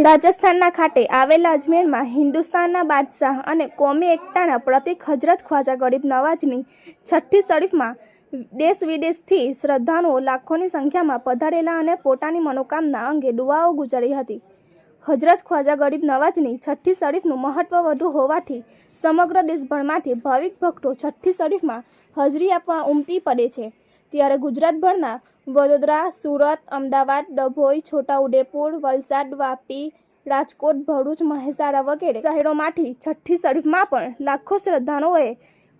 રાજસ્થાનના ખાતે આવેલા અજમેરમાં હિન્દુસ્તાનના બાદશાહ અને કોમી એકતાના પ્રતીક હજરત ખ્વાજા ગરીબ નવાજની છઠ્ઠી શરીફમાં દેશ વિદેશથી શ્રદ્ધાળુઓ લાખોની સંખ્યામાં પધારેલા અને પોતાની મનોકામના અંગે દુઆઓ ગુજારી હતી. હજરત ખ્વાજા ગરીબ નવાજની છઠ્ઠી શરીફનું મહત્વ વધુ હોવાથી સમગ્ર દેશભરમાંથી ભાવિક ભક્તો છઠ્ઠી શરીફમાં હાજરી આપવા ઉમટી પડે છે. ત્યારે ગુજરાતભરના વડોદરા, સુરત, અમદાવાદ, ડભોઈ, છોટાઉદેપુર, વલસાડ, વાપી, રાજકોટ, ભરૂચ, મહેસાણા વગેરે શહેરોમાંથી છઠ્ઠી શરીફમાં પણ લાખો શ્રદ્ધાળુઓએ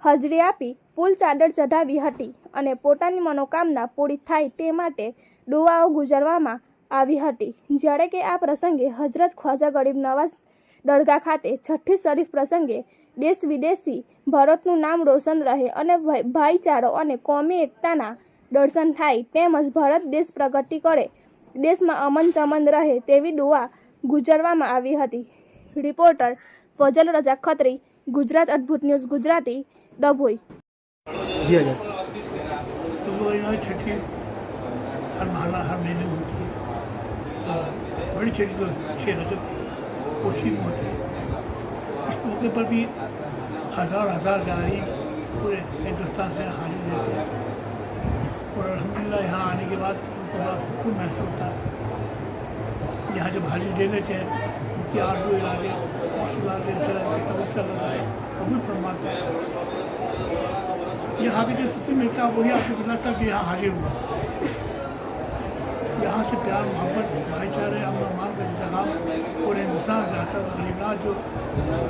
હાજરી આપી ફૂલ ચાદર ચઢાવી હતી અને પોતાની મનોકામના પૂરી થાય તે માટે દુઆઓ ગુજારવામાં આવી હતી. જ્યારે કે આ પ્રસંગે હજરત ખ્વાજા ગરીબ નવાજ દરગાહ ખાતે છઠ્ઠી શરીફ પ્રસંગે દેશ વિદેશી ભારતનું નામ રોશન રહે અને ભાઈચારો અને કોમી એકતાના દર્શન થાય તેમજ ભારત દેશ પ્રગતિ કરે, દેશમાં અમન ચમન રહે તેવી દુઆ ગુજારવામાં આવી હતી. રિપોર્ટર ફજલ રજા ખત્રી, ગુજરાત અદ્ભુત ન્યૂઝ ગુજરાતી, ડભોઈ. जी अजय तो वो यहाँ छठी हर महीने में होती है, बड़ी छठी तो 6 रजब कोशी में होती है. इस मौके पर भी हज़ार जारी पूरे हिंदुस्तान से हाजिर रहते हैं और अल्हम्दुलिल्लाह यहाँ आने के बाद उनको बड़ा सुकून महसूस होता है. यहाँ जब हाजिर दे लेते हैं उनकी आरज़ू इरादे मौसूलात कबूल फरमाते हैं. यहाँ के जो सुकून मिलता है वही आपको पता था कि यहाँ हाजिर हुआ. यहाँ से प्यार मोहब्बत भाईचारे अमान का पैगाम पूरे हिंदुस्तान जाता है. गरीबनाथ जो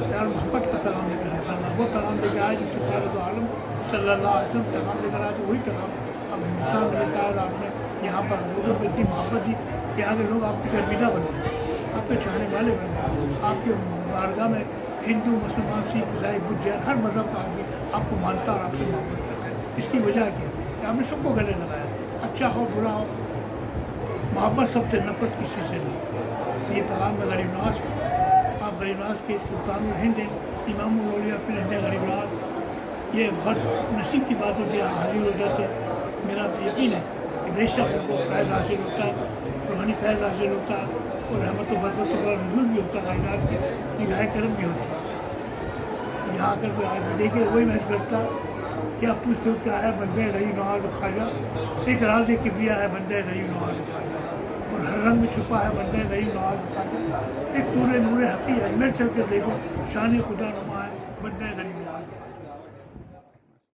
प्यार मोहब्बत का पैगाम लेकर है, वो पैगाम लेकर आए जिससे प्यार तो आलम सल्लल्लाहु अलैहि वसल्लम पैगाम लेकर आए, तो वही पैगाम अब हिंदुस्तान में लेकर आए. आपने यहाँ पर लोगों को इतनी मोहब्बत दी कि यहाँ के लोग आपके गर्विदा बन गए, आपके चाहने वाले बन गए. आपके बारगाह में हिंदू, मुसलमान, सिख, ईसाई, बुद्ध, जैन हर मज़हब का आदमी आपको मानता और आपसे मोहब्बत करता है. इसकी वजह क्या है कि आपने सबको गले लगाया. अच्छा हो बुरा हो, मोहब्बत सबसे, नफरत किसी से नहीं. ये पैगाम में गरीब नवाज, आप गरीब नवाज के सुल्तान हिंद हैं, इमाम उल फिर हिंद गरीब नवाज. ये बहुत नसीब की बात होती है, हाजिर हो जाते हैं. मेरा यकीन है कि बेशक उनको फैज़ हासिल होता है, रूहानी फैज़ हासिल होता है और रहमत बरकत का नज़ूर भी होता है, कायनात की निगाह करम भी होती है. यहाँ आकर कोई आदमी देखे वही महसूस करता कि आप पूछते हो क्या है बंदे गरीब नवाज ख्वाजा. एक राज किबरिया है बंदे गरीब नवाज ख्वाजा और हर रंग में छुपा है बंदे गरीब नवाज ख्वाजा. एक तूने नूरे हकी है, मेरे चल कर देखो शान खुदा नुमा है बंदे गरीब